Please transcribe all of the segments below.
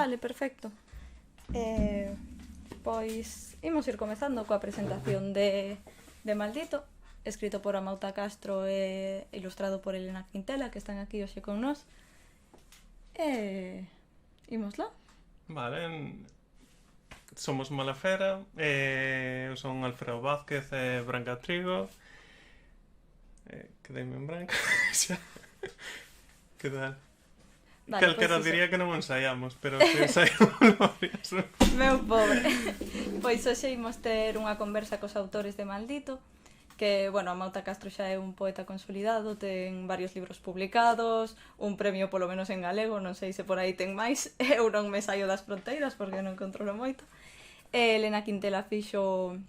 Vale, perfecto. Pois imos ir comezando coa presentación de Maldito, escrito por Amauta Castro e ilustrado por Elena Quintela, que están aquí hoxe con nós. Imos lá. Vale, somos Malafera, eu son Alfredo Vázquez e Branca Trigo. Quedeime en branca. Que tal? Vale, Calquera pois diría que non ensaiamos, pero se ensaiamos varias. Meu pobre. Pois hoxe imos ter unha conversa cos autores de Maldito, que, bueno, Amauta Castro xa é un poeta consolidado, ten varios libros publicados, un premio polo menos en galego, non sei se por aí ten máis, eu non me saio das fronteiras porque non controlo moito. Elena Quintela fixo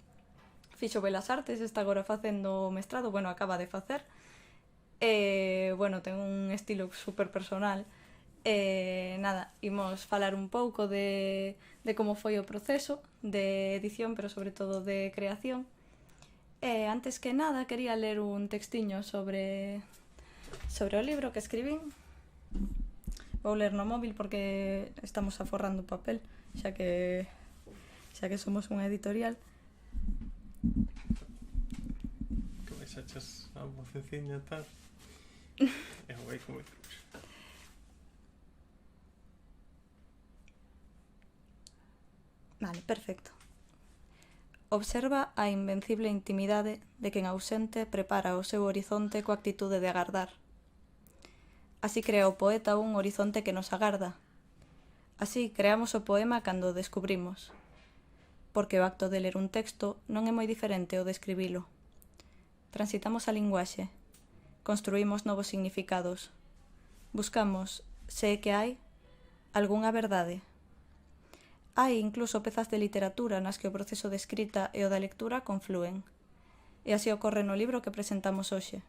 Belas Artes, está agora facendo o mestrado, bueno, acaba de facer. Bueno, ten un estilo super personal. Nada, imos falar un pouco de como foi o proceso de edición, pero sobre todo de creación. Antes que nada, quería ler un textiño sobre o libro que escribín. Vou ler no móvil porque estamos aforrando papel, xa que somos unha editorial. Que baixachas a voceciña e tal. Eu vai como truxo. Vale, perfecto. Observa a invencible intimidade de quen ausente prepara o seu horizonte coa actitude de agardar. Así crea o poeta un horizonte que nos agarda. Así creamos o poema cando o descubrimos. Porque o acto de ler un texto non é moi diferente ao de escribilo. Transitamos a linguaxe, construímos novos significados, buscamos, se é que hai, algunha verdade. Hai incluso pezas de literatura nas que o proceso de escrita e o da lectura conflúen. E así ocorre no libro que presentamos hoxe.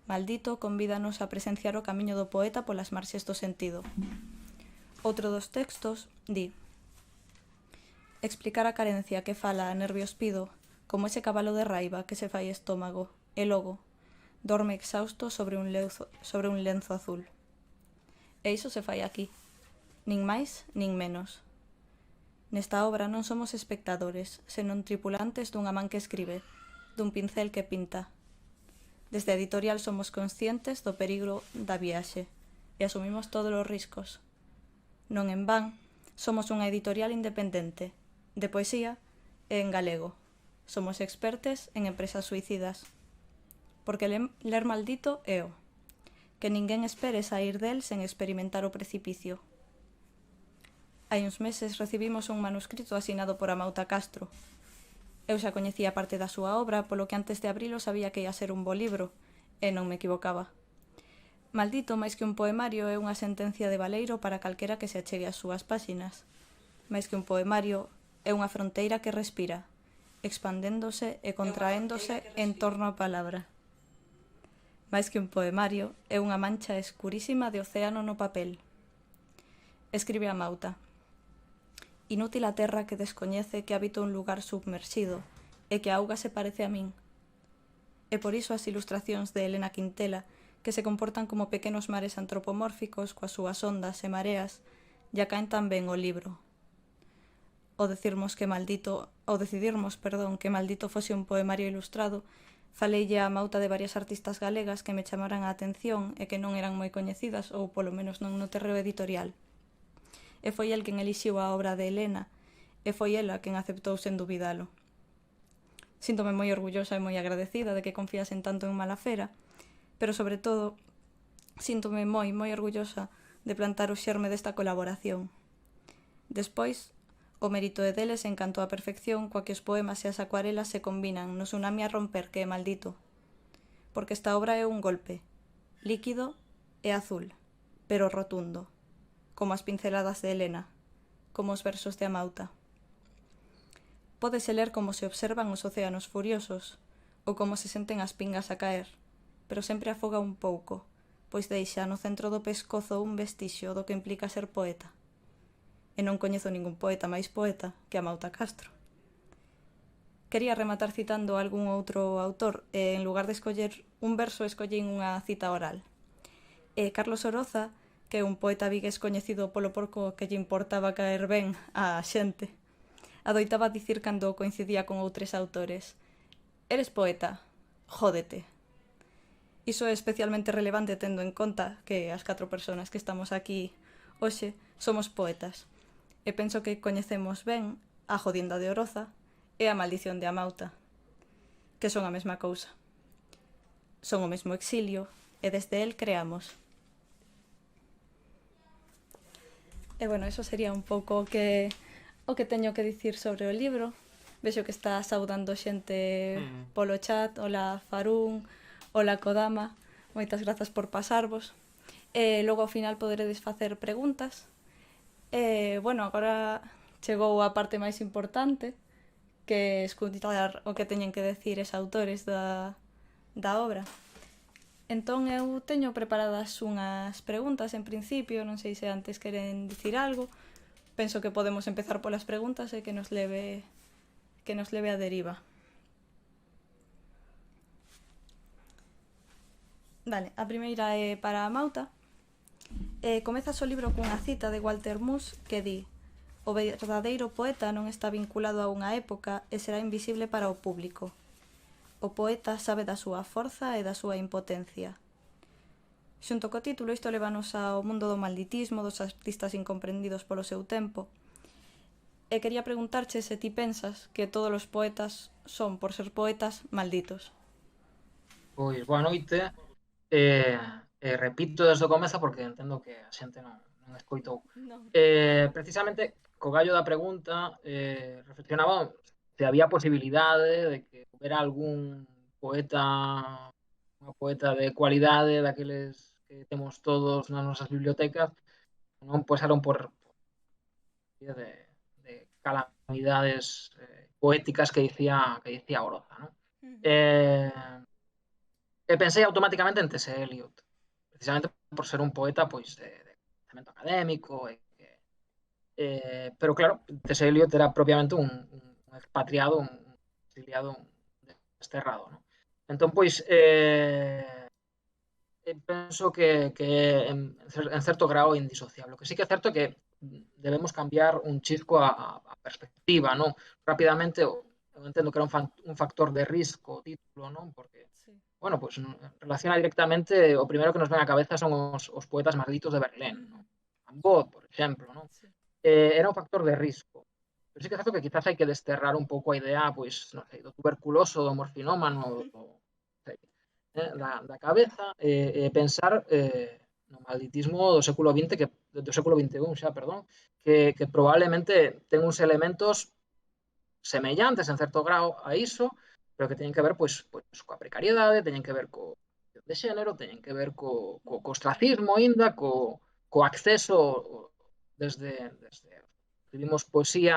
Maldito convídanos a presenciar o camiño do poeta polas marxes do sentido. Outro dos textos di: explicar a carencia que fala a nervio espido, como ese cabalo de raiva que se fai estómago, e logo dorme exhausto sobre un lenzo azul. E iso se fai aquí, nin máis nin menos. Nesta obra non somos espectadores, senón tripulantes dunha man que escribe, dun pincel que pinta. Desde a editorial somos conscientes do perigo da viaxe e asumimos todos os riscos. Non en van, somos unha editorial independente, de poesía e en galego. Somos expertes en empresas suicidas. Porque ler Maldito é o que ninguén espere sair del sen experimentar o precipicio. Hai uns meses recibimos un manuscrito asinado por Amauta Castro. Eu xa coñecía parte da súa obra, polo que antes de abrilo sabía que ia ser un bo libro, e non me equivocaba. Maldito, máis que un poemario, é unha sentencia de baleiro para calquera que se achegue ás súas páxinas. Máis que un poemario, é unha fronteira que respira, expandéndose e contraéndose en torno á palabra. Máis que un poemario, é unha mancha escurísima de océano no papel. Escribe Amauta: inútil a terra que descoñece que habito un lugar submerxido e que a auga se parece a min. E por iso as ilustracións de Elena Quintela, que se comportan como pequenos mares antropomórficos coas súas ondas e mareas, ya caen tamén o libro. Ao decidirmos que Maldito fose un poemario ilustrado, faleille a Amauta de varias artistas galegas que me chamaran a atención e que non eran moi coñecidas, ou polo menos non no terreo editorial. E foi el quen elixiu a obra de Elena, e foi ela quen aceptou sen dubidalo. Síntome moi orgullosa e moi agradecida de que confiasen tanto en Malafera, pero sobre todo, síntome moi orgullosa de plantar o xerme desta colaboración. Despois, o mérito é deles en canto á perfección coa que os poemas e as acuarelas se combinan no tsunami a romper que é Maldito. Porque esta obra é un golpe, líquido e azul, pero rotundo, como as pinceladas de Elena, como os versos de Amauta. Pódese ler como se observan os océanos furiosos, ou como se senten as pingas a caer, pero sempre afoga un pouco, pois deixa no centro do pescozo un vestixio do que implica ser poeta. E non coñezo ningún poeta máis poeta que Amauta Castro. Quería rematar citando algún outro autor, e en lugar de escoller un verso, escollín unha cita oral. Carlos Oroza que un poeta vigués coñecido polo porco que lle importaba caer ben á xente. Adoitaba dicir cando coincidía con outros autores: eres poeta, jódete. Iso é especialmente relevante tendo en conta que as 4 persoas que estamos aquí hoxe somos poetas. E penso que coñecemos ben a Jodienda de Oroza e a Maldición de Amauta, que son a mesma cousa. Son o mesmo exilio e desde el creamos. E bueno, eso sería un pouco o que teño que dicir sobre o libro. Vexo que está saudando xente polo chat. Hola Farún, hola Kodama, moitas grazas por pasarvos. Logo ao final poderedes facer preguntas. Bueno, agora chegou a parte máis importante, que escutar o que teñen que decir os autores da obra. Entón eu teño preparadas unhas preguntas en principio, non sei se antes queren dicir algo. Penso que podemos empezar polas preguntas e que nos leve a deriva. Vale, a primeira é para a Mauta. Comezas o libro cunha cita de Walter Mus que di: o verdadeiro poeta non está vinculado a unha época e será invisible para o público. O poeta sabe da súa forza e da súa impotencia. Xunto co título, isto levanos ao mundo do malditismo, dos artistas incomprendidos polo seu tempo. E quería preguntarche se ti pensas que todos os poetas son, por ser poetas, malditos. Pois, boa noite. Repito desde o comezo porque entendo que a xente non escoitou. Precisamente, co gallo da pregunta, reflexionaba se había posibilidade de que houbera algún poeta, unha poeta de cualidade daqueles que temos todos nas nosas bibliotecas, non pasaron por de calamidades poéticas que dicía Oroza, non? E pensei automáticamente en T.S. Eliot, precisamente por ser un poeta pois de conhecemento académico, pero claro, T.S. Eliot era propiamente un expatriado, un exiliado, un desterrado, ¿no? Entón, pois, penso que en certo grado é indisociable. O que sí que é certo é que debemos cambiar un chisco a perspectiva, non? Rapidamente, eu entendo que era un factor de risco o título, non? Porque, bueno, pues relaciona directamente, o primeiro que nos ven á cabeza son os poetas malditos de Berlín, non? Van Gogh, por exemplo, non? Era un factor de risco. Pero sí que é certo que quizás hai que desterrar un pouco a idea, pois, non sei, do tuberculoso, do morfinómano, da cabeza, e pensar no malditismo do século XX, do século XXI xa, perdón, que probablemente ten uns elementos semellantes en certo grau a iso, pero que teñen que ver pois coa precariedade, teñen que ver co de xénero, teñen que ver co ostracismo aínda, co acceso desde escribimos poesía,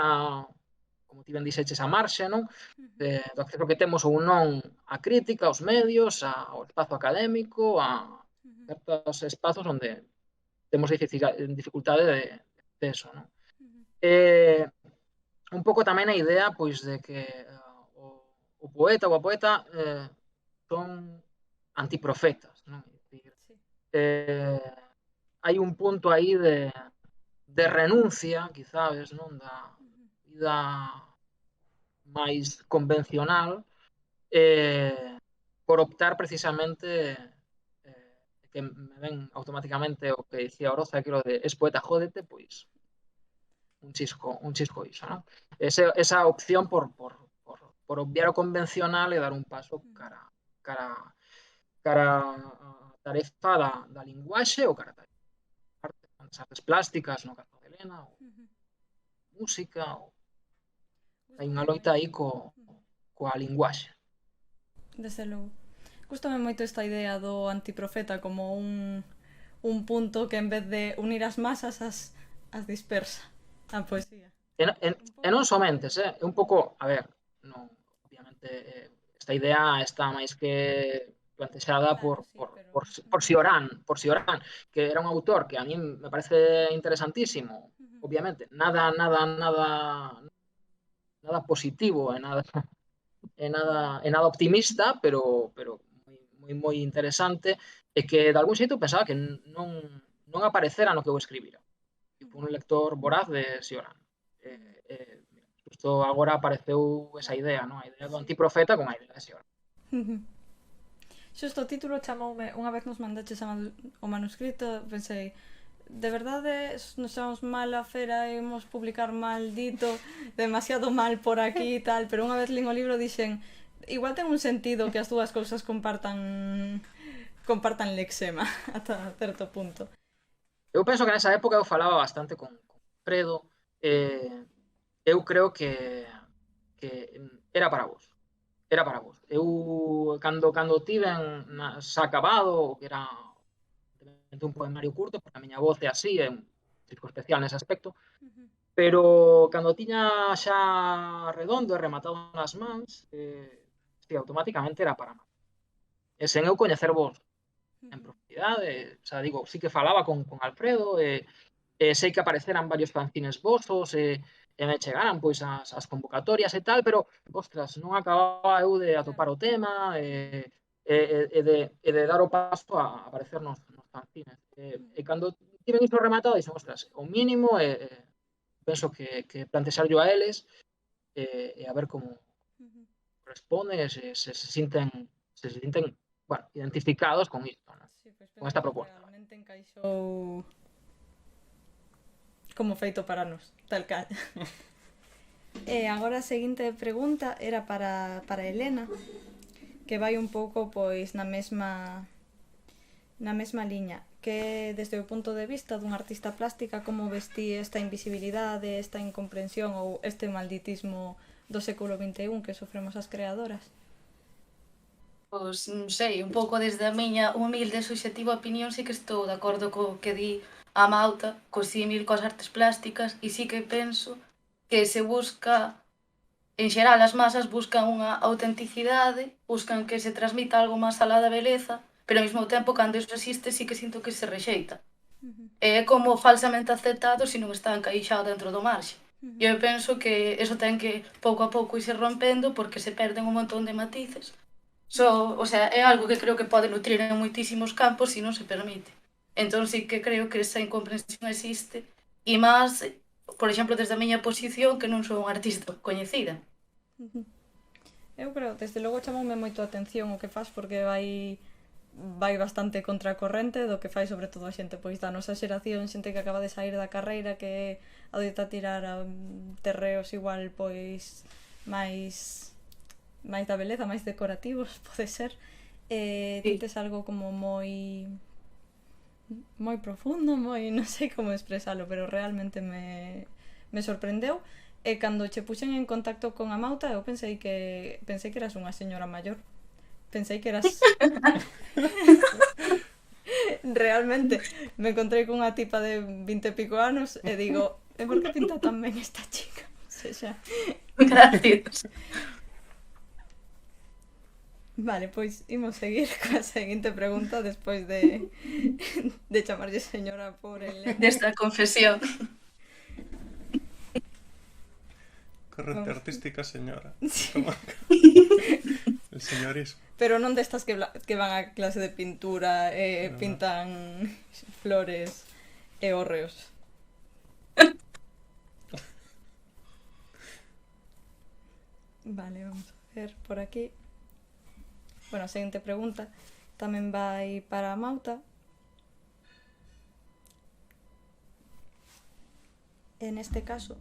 como ti ben dixeches, a marxe, non? Do acceso que temos ou non á crítica, aos medios, ao espazo académico, a certos espazos onde temos dificultade de acceso, non? Un pouco tamén a idea pois de que o poeta ou a poeta son antiprofetas, non? Hai un punto aí de renuncia, quizás, non, da vida máis convencional, por optar precisamente, que me ven automáticamente o que dicía Oroza, aquilo de es poeta, jódete, pois un chisco iso, non? Esa opción por obviar o convencional e dar un paso cara a tarefa da linguaxe ou cara a as artes plásticas, no caso de Helena, ou música, ou hai unha loita aí coa linguaxe. Desde logo. Gústame moito esta idea do antiprofeta como un punto que en vez de unir as masas as dispersa a poesía. E non somente, é un pouco, a ver, non, obviamente esta idea está máis que plantexada por Sioran, que era un autor que a mí me parece interesantísimo, obviamente, nada positivo e nada optimista, pero moi interesante, e que de algún xeito pensaba que non non aparecera no que eu escribira. E fui un lector voraz de Sioran. Justo agora apareceu esa idea, non? A idea do antiprofeta con a idea de Sioran. Xusto o título chamoume, unha vez nos mandaches o manuscrito, pensei, de verdade nos chamamos mal a fera e imos publicar maldito, demasiado mal por aquí e tal, pero unha vez lín o libro dixen, igual ten un sentido que as dúas cousas compartan lexema ata certo punto. Eu penso que nesa época eu falaba bastante con Fredo. Eu creo que era para vos. Era para vos. Eu, cando tiven xa acabado, que era un poemario curto, porque a miña voz é así, é un disco especial nese aspecto, pero cando tiña xa redondo e rematado nas mans, sí, automáticamente era para máis. E sen eu coñecervos en profundidade, xa digo, sí que falaba con Alfredo, sei que apareceran varios fanzines vosos, e me chegaran pois as convocatorias e tal, pero, ostras, non acababa eu de atopar o tema, e de dar o paso a aparecer nos fanzines. E cando tiven isto rematado, dixen, ostras, o mínimo penso que plantexarllo a eles, e a ver como responden, se sinten, bueno, identificados con isto, ¿no? Sí, pois Con penso esta que proposta. realmente encaixou como feito para nos, tal cal. E agora a seguinte pregunta era para Elena, que vai un pouco pois na mesma liña, que desde o punto de vista dun artista plástica como vestí esta invisibilidade, esta incomprensión ou este malditismo do século XXI que sofremos as creadoras? Pois, non sei, un pouco desde a miña humilde e subxectiva opinión sí que estou de acordo co que di a Mauta, co símil coas artes plásticas, e sí que penso que se busca, en xeral as masas buscan unha autenticidade, buscan que se transmita algo máis alá da beleza, pero ao mesmo tempo cando iso existe sí que sinto que se rexeita. É como falsamente aceptado se non está encaixado dentro do marxe. E eu penso que eso ten que pouco a pouco irse rompendo porque se perden un montón de matices. O sea, é algo que creo que pode nutrir en moitísimos campos se non se permite. Entón sí que creo que esa incomprensión existe e máis, por exemplo, desde a miña posición que non sou unha artista coñecida. Eu creo, desde logo chamoume moito a atención o que faz porque vai bastante contracorrente do que fai sobre todo a xente pois da nosa xeración, xente que acaba de sair da carreira que adoita tirar a terreos igual pois máis da beleza, máis decorativos, pode ser. Ti tes algo como moi profundo, non sei como expresalo, pero realmente me sorprendeu. E cando che puxen en contacto con a Mauta, eu pensei que eras unha señora maior. Pensei que eras realmente me encontrei cunha tipa de 20 e pico anos e digo, e por que pinta tan ben esta chica? O sea, Gracias. vale, pois imos seguir coa seguinte pregunta despois de chamarlle señora por el Desta confesión. Correcte Vamos. artística señora. Sí. Como el señorismo. Pero non destas que van a clase de pintura e pintan flores e hórreos. Vale, vamos a ver por aquí. Bueno, a seguinte pregunta tamén vai para a Mauta. En este caso,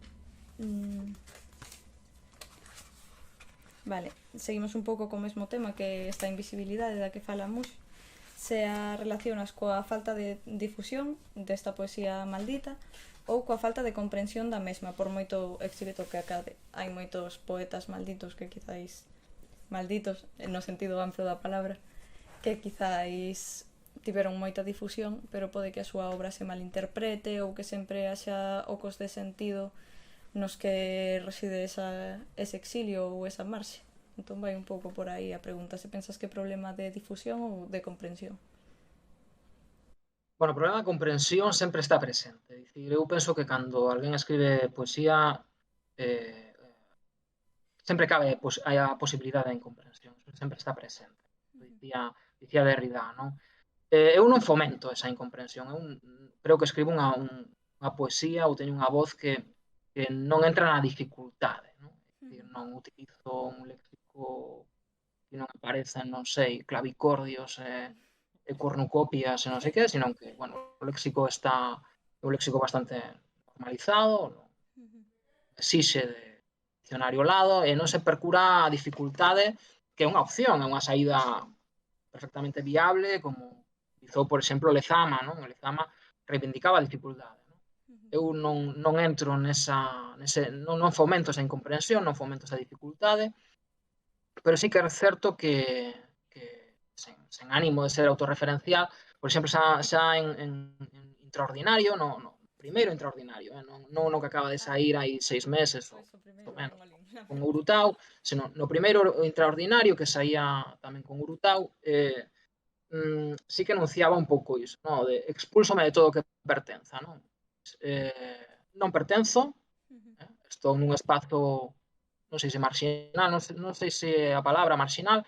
vale, seguimos un pouco co mesmo tema que esta invisibilidade da que falamos. Se a relacionas coa falta de difusión desta poesía maldita ou coa falta de comprensión da mesma, por moito éxito que acade. Hai moitos poetas malditos que quizáis malditos, no sentido amplo da palabra, que quizáis tiveron moita difusión, pero pode que a súa obra se malinterprete ou que sempre haxa ocos de sentido nos que reside ese exilio ou esa marxe. Entón vai un pouco por aí a pregunta, se pensas que é problema de difusión ou de comprensión. Bueno, o problema de comprensión sempre está presente. É dicir, eu penso que cando alguén escribe poesía, sempre cabe hai a posibilidade de incomprensión, sempre está presente. Dicía Derrida, non? Eu non fomento esa incomprensión. Creo que escribo unha poesía ou teño unha voz que non entra na dificultade, non? É dicir, non utilizo un léxico que non aparecen, non sei, clavicordios e cornucopias e non sei que, sino que, bueno, o léxico está un léxico bastante normalizado, non exixe de dicionario ao lado e non se percura a dificultade, que é unha opción, é unha saída perfectamente viable, como hizo, por exemplo, Lezama, non? Lezama reivindicaba a dificultade, non? Eu non entro non fomento esa incomprensión, non fomento esa dificultade, pero sí que é certo que sen ánimo de ser autorreferencial, por exemplo, xa en Intraordinario, no primeiro Intraordinario, non no que acaba de sair hai 6 meses ou menos, con Urutau, senón no primeiro Intraordinario que saía tamén con Urutau, sí que enunciaba un pouco iso, no? De expúlsome de todo o que pertenza, non? Non pertenzo, estou nun espazo, non sei se marxinal, non sei se a palabra marxinal,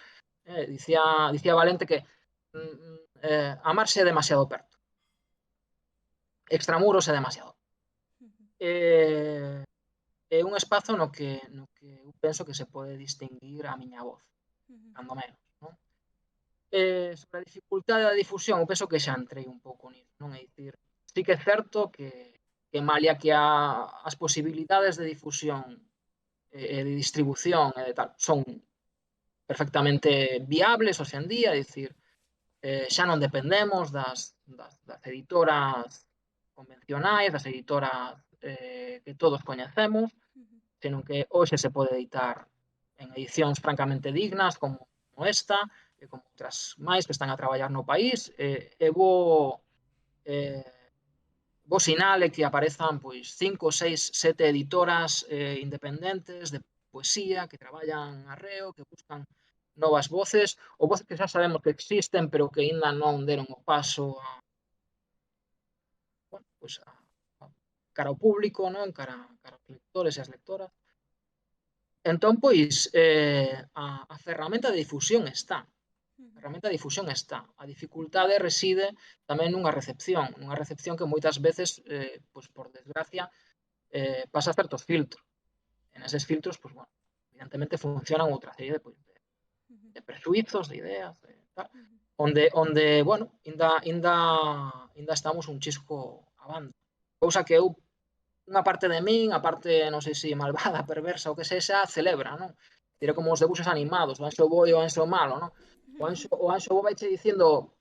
dicía Valente que amarse é demasiado perto, extramuros é demasiado. É un espazo no que eu penso que se pode distinguir a miña voz, cando menos, non? Sobre a dificultade da difusión, eu penso que xa entrei un pouco nisso, non? É dicir, sí que é certo que malia que as posibilidades de difusión e de distribución e de tal son perfectamente viables hoxe en día, é dicir, xa non dependemos das editoras convencionais, das editoras que todos coñecemos, senón que hoxe se pode editar en edicións francamente dignas como esta, e como outras máis que están a traballar no país, e bo sinal é que aparezan 5, 6, 7 editoras independentes de poesía que traballan arreo, que buscan novas voces, ou voces que xa sabemos que existen, pero que aínda non deron o paso cara ao público, non? Cara aos lectores e as lectoras. Entón, pois, a ferramenta de difusión está. A dificultade reside tamén nunha recepción que moitas veces, pois, por desgracia, pasa certos filtros. En eses filtros, pois, bueno, evidentemente funcionan outra serie de presuizos, de ideas, de tal, onde bueno, ainda estamos un chisco a banda. Cousa que eu, unha parte de min, a parte, non sei se malvada, perversa, ou que sexa, celebra, non? Diré como os debuxos animados, o Anxo bo e o Anxo malo, non? O Anxo bo vaiche dicindo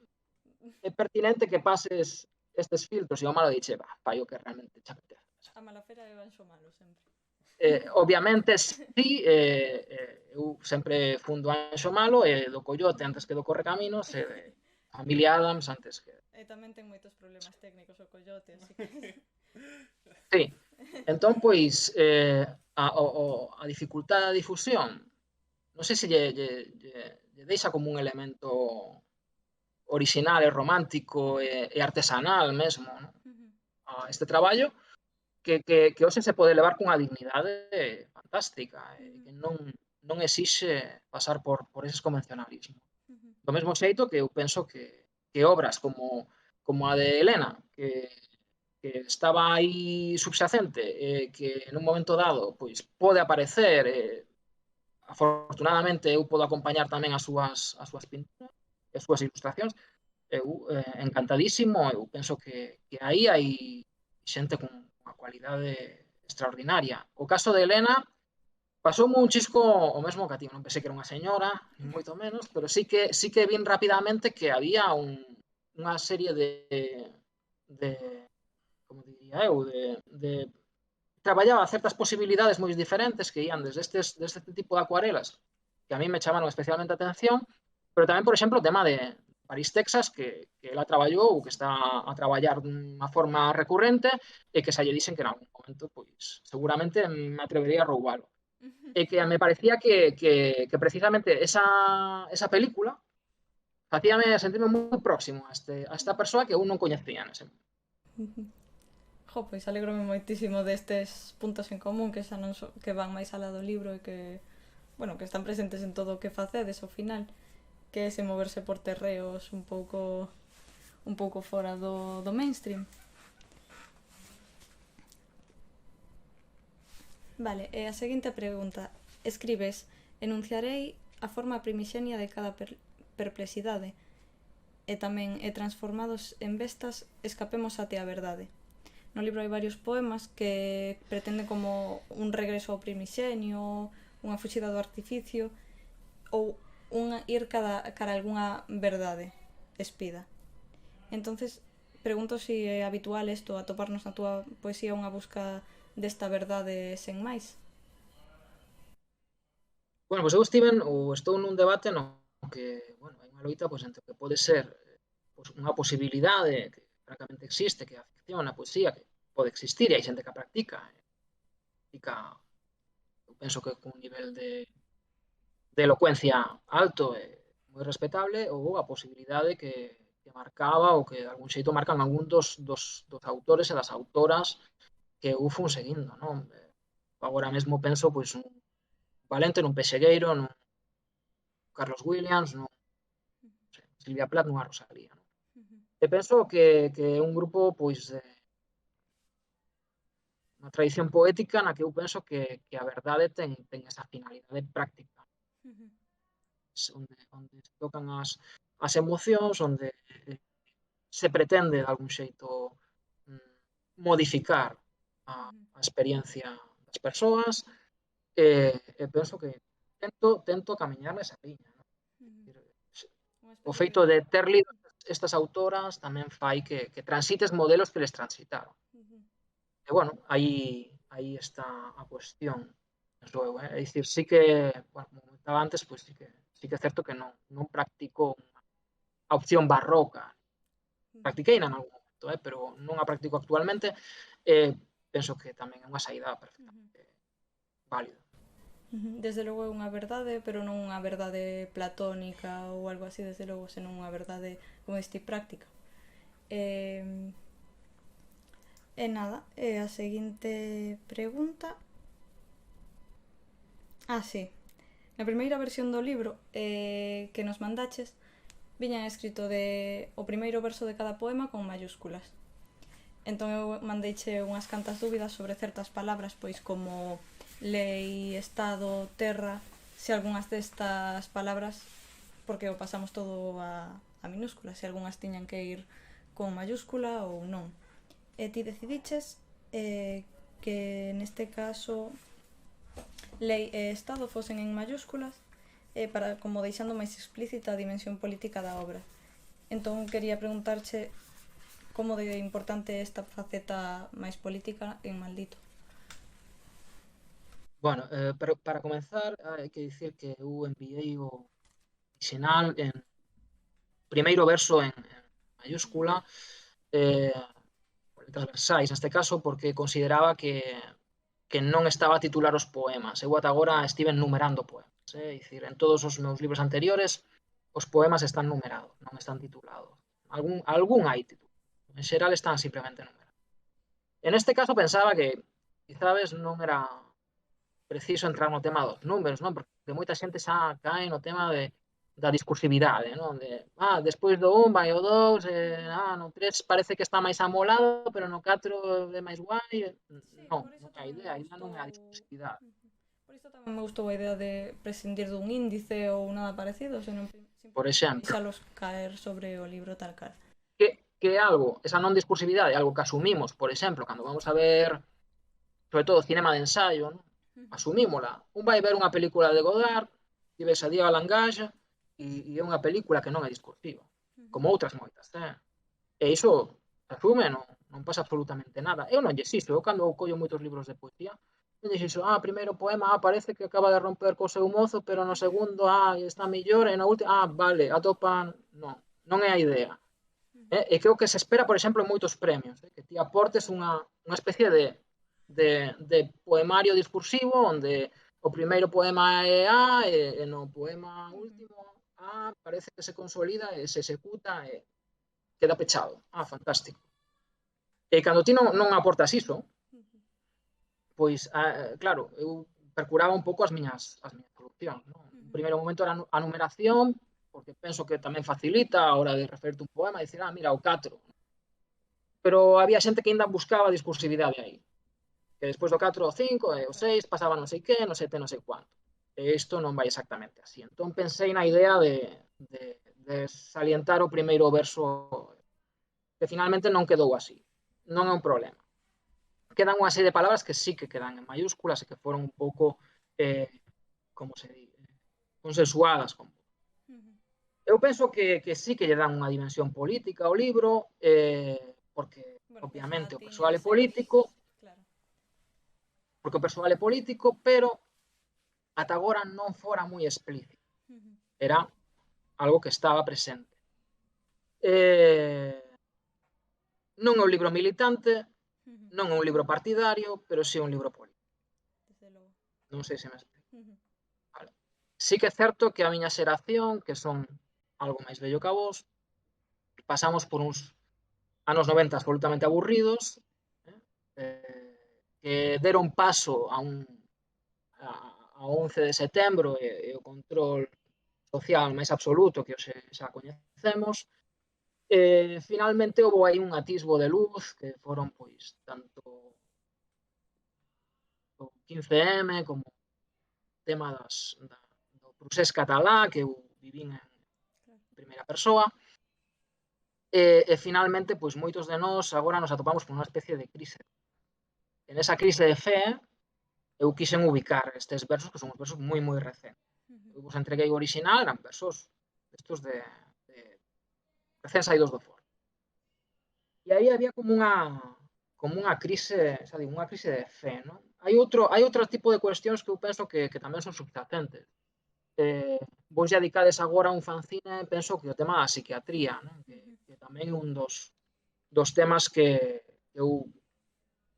é pertinente que pases estes filtros, e o malo dixe, fai o que realmente te apetece. A malafera é o Anxo malo, sempre. Obviamente, sí, eu sempre fundo Anxo malo, e do Coyote antes que do Correcaminos, e de Familia Adams antes que... E tamén ten moitos problemas técnicos o Coyote, así que... Sí, entón, pois, a dificultade da difusión, non sei se lle deixa como un elemento orixinal e romántico e artesanal mesmo, non? A este traballo que hoxe se pode levar cunha dignidade fantástica e que non exixe pasar por eses convencionalismos. Do mesmo xeito que eu penso que obras como a de Helena, que estaba aí subxacente, que nun momento dado pois pode aparecer, afortunadamente eu podo acompañar tamén as súas pinturas, as súas ilustracións, eu encantadísimo, eu penso que aí hai xente con unha cualidade extraordinaria. O caso de Helena pasoume un chisco o mesmo que a ti, non pensei que era unha señora, ni moito menos, pero sí que vin rapidamente que había unha serie de como diría eu, de traballaba certas posibilidades moi diferentes que ían desde este tipo de acuarelas que a mí me chamaron especialmente a atención, pero tamén, por exemplo, o tema de París, Texas, que ela traballou ou que está a traballar dunha forma recurrente e que xa lle dixen que en algún momento, pois, seguramente me atrevería a roubalo. E que me parecía que precisamente esa película facíame sentirme moi próximo a esta persoa que eu non coñecía nese momento. Jo, pois alegrome moitísimo destes puntos en común que xa non que van máis alá do libro e que, bueno, que están presentes en todo o que facedes ao final, que ese moverse por terreos un pouco un pouco fora do mainstream. Vale, e a seguinte pregunta. Escribes: enunciarei a forma primixenia de cada perplexidade e tamén transformados en bestas escapemos até a verdade. No libro hai varios poemas que pretenden como un regreso ao primixenio, unha fuxida do artificio ou ir cara a algunha verdade espida. Entonces, pregunto se é habitual isto, atoparnos na túa poesía unha busca desta verdade sen máis. Bueno, pois eu estou nun debate no que, bueno, hai unha loita entre o que pode ser unha posibilidade que francamente existe, que é a ficción, a poesía, que pode existir, e hai xente que a practica, eu penso que con un nivel de elocuencia alto e moi respetable, ou a posibilidade que marcaba ou que de algún xeito marcan algún dos autores e das autoras que eu fun seguindo, non? Agora mesmo penso un Valente nun Pexegueiro, nun Carlos Williams, nun Silvia Plath, nunha Rosalía. Non? E penso que é un grupo unha tradición poética na que eu penso que a verdade ten esa finalidade práctica. Onde se tocan as emocións, onde se pretende de algún xeito modificar a experiencia das persoas, e penso que tento camiñar nesa liña. Non? O feito de ter lido estas autoras tamén fai que transites modelos que les transitaron. E, bueno, aí está a cuestión. É dicir, sí que, como comentaba antes, sí que é certo que non practico a opción barroca. Practiquei en algún momento, pero non a practico actualmente. Penso que tamén é unha saída perfectamente válida. Desde logo é unha verdade, pero non unha verdade platónica ou algo así, desde logo, senón unha verdade, como diste, práctica. E nada, a seguinte pregunta. Sí. Na primeira versión do libro que nos mandaches, viñan escrito o primeiro verso de cada poema con mayúsculas. Entón eu mandeiche unhas cantas dúbidas sobre certas palabras, pois como lei, estado, terra, se algunhas destas palabras, porque o pasamos todo a minúsculas, se algunhas tiñan que ir con mayúscula ou non. E ti decidiches que neste caso lei e estado fosen en mayúsculas para como deixando máis explícita a dimensión política da obra. Entón quería preguntarche como de importante esta faceta máis política en Maldito. Bueno, para comenzar, hai que dicir que eu enviei o orixinal en primeiro verso en mayúscula, letras versais neste caso, porque consideraba que non estaba a titular os poemas. Eu ata agora estive numerando poemas. É dicir, en todos os meus libros anteriores os poemas están numerados, non están titulados. Algún hai título. En xeral están simplemente numerados. En este caso pensaba que quizás non era preciso entrar no tema dos números, non? Porque moita xente xa cae no tema da discursividade, non? Despois do 1 vai o 2, no 3 parece que está máis amolado, pero no 4 é máis guai. Non é a idea, a idea non é a discursividade. Por isto tamén me gustou a idea de prescindir dun índice ou nada parecido, senón por exemplo, deixalos caer sobre o libro tal cal. Que é algo, esa non discursividade, algo que asumimos, por exemplo, cando vamos a ver, sobre todo, cinema de ensayo, non? Asumímola. Un vai ver unha película de Godard, e ves a Diego Langage, e é unha película que non é discursiva, como outras moitas. E iso asume, non pasa absolutamente nada. Eu non lle xixo, eu cando collo moitos libros de poesía, non lle xixo, primeiro poema, parece que acaba de romper co seu mozo, pero no segundo, está mellor, e no último, vale, atopan... Non é a idea. E que o que se espera, por exemplo, en moitos premios, que ti aportes unha especie de poemario discursivo onde o primeiro poema é A e no poema último A parece que se consolida e se executa e queda pechado. Fantástico. E cando ti non aportas iso, pois, claro, eu percuraba un pouco as miñas produccións. No primeiro momento era a numeración, porque penso que tamén facilita a hora de referirte un poema, dicir, mira, o 4. Pero había xente que ainda buscaba discursividade aí. Que despois do 4 o 5 e o 6 pasaba non sei que, non sei te, non sei cuánto. E isto non vai exactamente así. Entón pensei na idea de salientar o primeiro verso que finalmente non quedou así. Non é un problema. Quedan unha serie de palabras que sí que quedan en mayúsculas e que foron un pouco, como se di, consensuadas con. Eu penso que sí que lle dan unha dimensión política ao libro, porque, obviamente, o persoal é político, pero ata agora non fora moi explícito. Era algo que estaba presente. Non é un libro militante, non é un libro partidario, pero sí un libro político. Non sei se me explico. Vale. Sí que é certo que a miña xeración, que son algo máis vello que a vos, pasamos por uns anos 90 absolutamente aburridos, que deron paso a 11 de setembro e o control social máis absoluto que hoxe xa coñecemos. Finalmente houve aí un atisbo de luz que foron pois tanto o 15M como o tema do procés catalá que eu vivín en primeira persoa e finalmente pois moitos de nós agora nos atopamos por unha especie de crise. En esa crise de fe eu quixen ubicar estes versos que son uns versos moi moi recentes. Eu vos entreguei o original, eran versos estos de recén saídos do forno. E aí había como unha crise, xa digo, unha crise de fe, non? Hai outro tipo de cuestións que eu penso que tamén son subjacentes. Vos xa dedicades agora a un fanzine, penso que o tema da psiquiatría, non? Que tamén é un dos temas que eu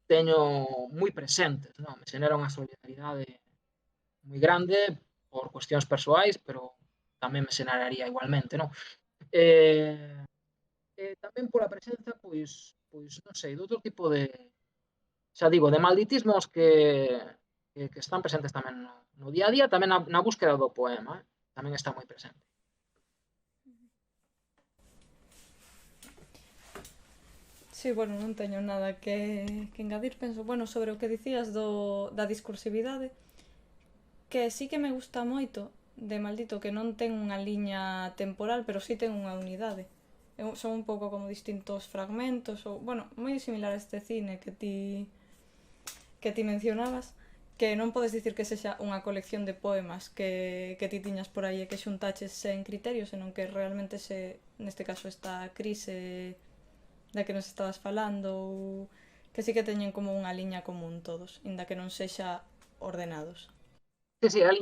teño moi presentes, non? Me xenera unha solidaridade moi grande por cuestións persoais, pero tamén me xeneraría igualmente, non? Tamén pola presenza, pois non sei, de outro tipo de, xa digo, de malditismos que están presentes tamén no día a día, tamén na búsqueda do poema, tamén está moi presente. Sí, bueno, non teño nada que engadir, penso, bueno, sobre o que dicías da discursividade, que sí que me gusta moito de Maldito, que non ten unha liña temporal, pero sí ten unha unidade. Son un pouco como distintos fragmentos, ou, bueno, moi similar a este cine que ti mencionabas, que non podes dicir que sexa unha colección de poemas que ti tiñas por aí e que xuntaches sen criterios, senón que realmente neste caso esta crise da que nos estabas falando, que sí que teñen como unha liña común todos, inda que non sexa ordenados. Sí, a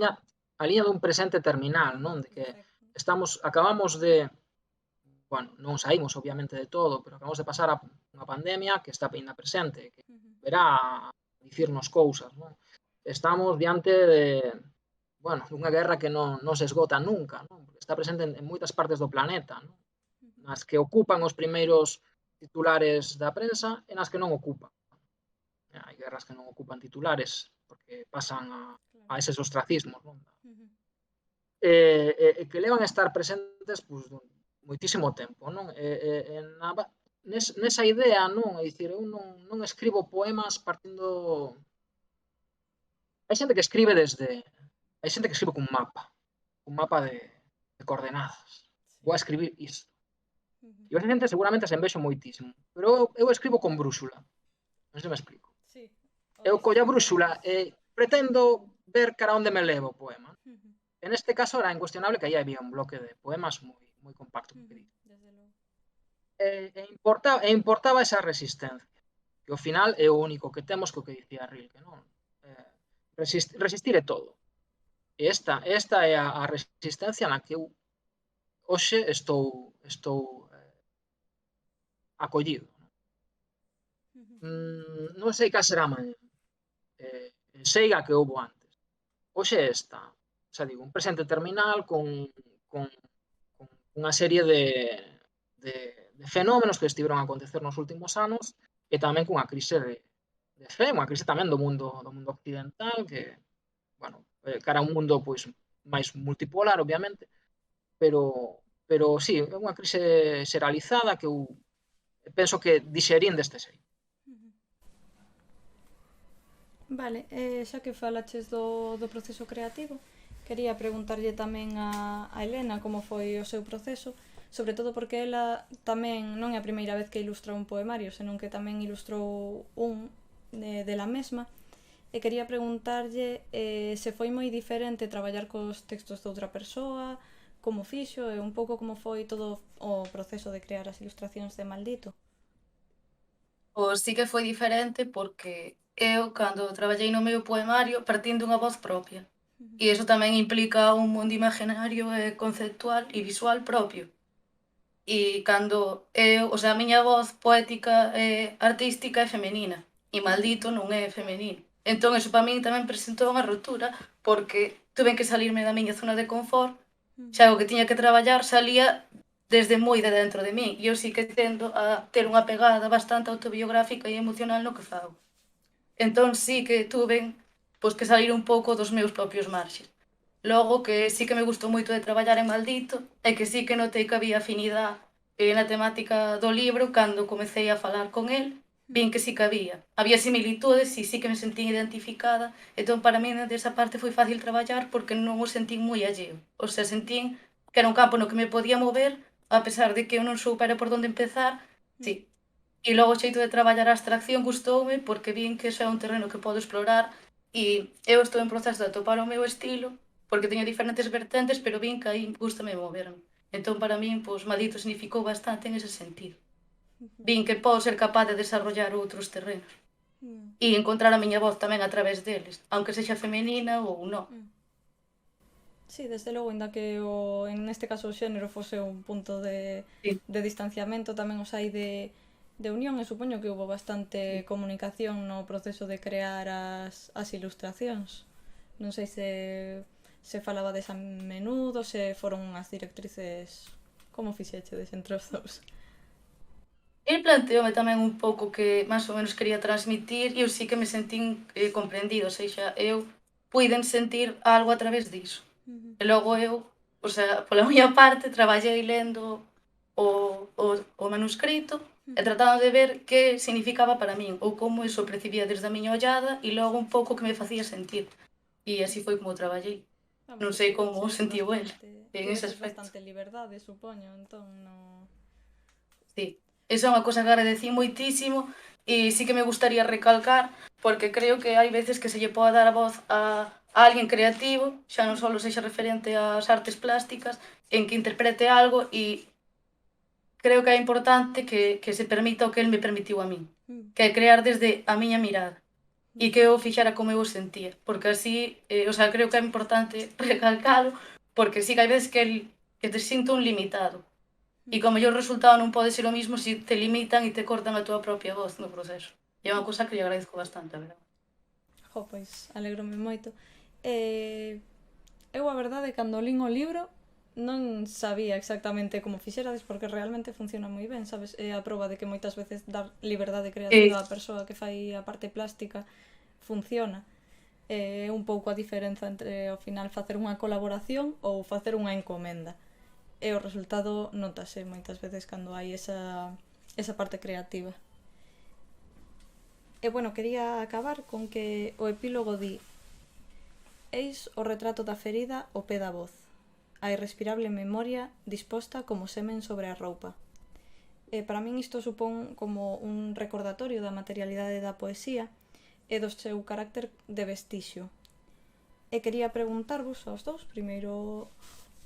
liña dun presente terminal, non? De que acabamos de, bueno, non saímos obviamente de todo, pero acabamos de pasar a unha pandemia que está ainda presente, que verá a dicirnos cousas, non? Estamos diante de, bueno, dunha guerra que non se esgota nunca, non? Porque está presente en moitas partes do planeta, non? Nas que ocupan os primeiros titulares da prensa e nas que non ocupan. Hai guerras que non ocupan titulares porque pasan a eses ostracismos, non? Que levan a estar presentes pois, moitísimo tempo, non? Nesa idea, non? É dicir, eu non escribo poemas partindo. Hai xente que escribe hai xente que escribe cun mapa de coordenadas. Vou a escribir isto. E esa xente seguramente se envexo moitísimo. Pero eu escribo con brúxula. Non se me explico. Eu collo a brúxula e pretendo ver cara onde me levo o poema. En este caso era incuestionable que aí había un bloque de poemas moi compacto. E importaba esa resistencia. Que ao final é o único que temos que o que dicía Rilke, non? Resistir é todo. E esta é a resistencia na que eu hoxe estou acollido. Non sei cal será mañá. Sei a que houbo antes. Hoxe esta, xa digo, un presente terminal con unha serie de fenómenos que estiveron a acontecer nos últimos anos e tamén cunha crise de fe, unha crise tamén do mundo occidental que, bueno, cara a un mundo pois máis multipolar, obviamente, pero sí, é unha crise xeralizada que eu penso que dixerín deste xeito. Vale, xa que falaches do proceso creativo, quería preguntarlle tamén a Elena como foi o seu proceso, sobre todo porque ela tamén non é a primeira vez que ilustra un poemario, senón que tamén ilustrou un de la mesma, e quería preguntarlle se foi moi diferente traballar cos textos de outra persoa, como fixo e un pouco como foi todo o proceso de crear as ilustracións de Maldito. Pois sí que foi diferente porque eu, cando traballei no meu poemario, partín dunha voz propia. E iso tamén implica un mundo imaginario e conceptual e visual propio. E cando eu, o sea, a miña voz poética e artística é femenina e Maldito non é femenino. Entón, iso para min tamén presentou unha ruptura porque tuve que salirme da miña zona de confort, xa o que tiña que traballar salía desde moi de dentro de min e eu sí que tendo a ter unha pegada bastante autobiográfica e emocional no que fago. Entón sí que tuve pois, que salir un pouco dos meus propios marxes. Logo que sí que me gustou moito de traballar en Maldito e que sí que notei que había afinidade na temática do libro cando comecei a falar con el, vin que sí que había. Había similitudes e sí que me sentín identificada, entón para mí desa parte foi fácil traballar porque non o sentín moi alleo. O sea, sentín que era un campo no que me podía mover, a pesar de que eu non soupera por onde empezar, sí. E logo o xeito de traballar a abstracción gustoume porque vin que iso é un terreno que podo explorar e eu estou en proceso de atopar o meu estilo porque teño diferentes vertentes, pero vin que aí gústame moverme. Entón, para min, pois, Maldito significou bastante en ese sentido. Vin que podo ser capaz de desarrollar outros terrenos e encontrar a miña voz tamén a través deles, aunque sexa femenina ou non. Sí, desde logo, ainda que en este caso o xénero fose un punto Sí. de distanciamento, tamén os hai de unión, e supoño que houve bastante comunicación no proceso de crear as ilustracións. Non sei se falabades a menudo, se foron as directrices, como fixechedes entre os dous? El planteoume tamén un pouco que máis ou menos quería transmitir e eu sí que me sentín comprendido, ou seja, eu puiden sentir algo a través diso. E logo eu, o sea, pola miña parte, traballei lendo o manuscrito e tratando de ver que significaba para min ou como iso o percibía desde a miña ollada e logo un pouco que me facía sentir. E así foi como traballei. Non sei como o sentiu el en ese aspecto. Bastante liberdade, supoño, entón non... Sí, esa é unha cosa que agradecí moitísimo e sí que me gustaría recalcar porque creo que hai veces que se lle pode dar a voz a alguén creativo, xa non só sexa referente ás artes plásticas, en que interprete algo e creo que é importante que se permita o que el me permitiu a min, que é crear desde a miña mirada e que eu o fixara como eu o sentía, porque así, o sea, creo que é importante recalcalo, porque sí que hai veces que te sinto un limitado, e como mellor o resultado non pode ser o mismo se te limitan e te cortan a túa propia voz no proceso. E é unha cousa que lle agradezco bastante, a verdade. Jo, pois, alegrome moito. Eu, a verdade, cando lín o libro, non sabía exactamente como fixerades, porque realmente funciona moi ben, sabes? É a proba de que moitas veces dar liberdade creativa á persoa que fai a parte plástica funciona. É un pouco a diferenza entre, ao final, facer unha colaboración ou facer unha encomenda. E o resultado notase moitas veces cando hai esa parte creativa. E, bueno, quería acabar con que o epílogo di: eis o retrato da ferida ao pé da voz, a irrespirable memoria disposta como semen sobre a roupa. E para min isto supón como un recordatorio da materialidade da poesía e do seu carácter de vestixio. E quería preguntarvos aos dous, primeiro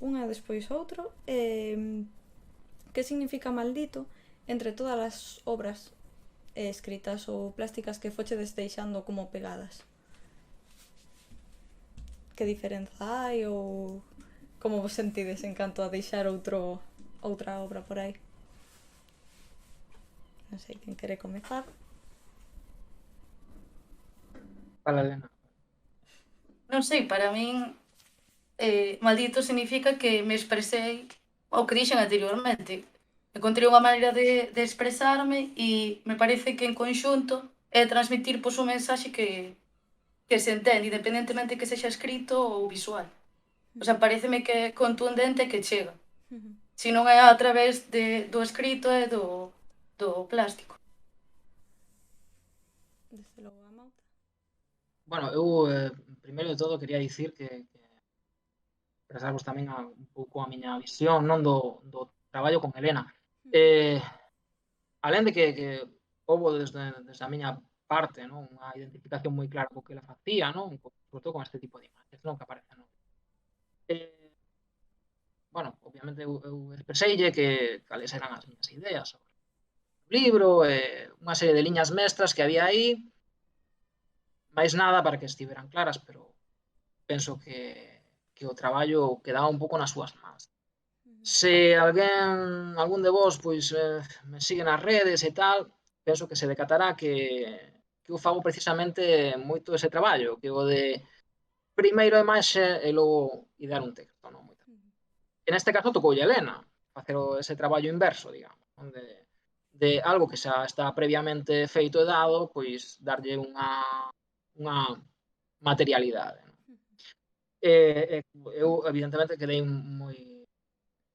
unha e despois outro, que significa Maldito entre todas as obras escritas ou plásticas que fochedes deixando como pegadas? Que diferenza hai ou como vos sentides en canto a deixar outra obra por aí? Non sei quen quere comezar. Fala, Elena. Non sei, para min Maldito significa que me expresei o que dixen anteriormente. Encontrei unha maneira de expresarme e me parece que en conxunto é transmitir pois, un mensaxe que se entende, independentemente que sexa escrito ou visual. O sea, pareceme que é contundente e que chega. Se non é a través do escrito e do plástico. Desde logo, Amauta. Bueno, eu, primeiro de todo, quería dicir que expresarvos tamén un pouco a miña visión, non do traballo con Helena. Alén de que houbo desde a miña parte, non, unha identificación moi clara co que ela facía, non, sobre todo con este tipo de imaxes, non, que aparecen, non. Bueno, obviamente eu expreseille que cales eran as miñas ideas sobre o libro, unha serie de liñas mestras que había aí, máis nada para que estiveran claras, pero penso que o traballo quedaba un pouco nas súas mans. Se algún de vos pois me sigue nas redes e tal, penso que se decatará que eu fago precisamente moito ese traballo, que o de primeiro a imaxe e logo idear un texto, non? En este caso tocoulle a Helena facer ese traballo inverso, digamos, onde de algo que xa está previamente feito e dado, pois darlle unha materialidade. Non? Eu, evidentemente, quedei moi...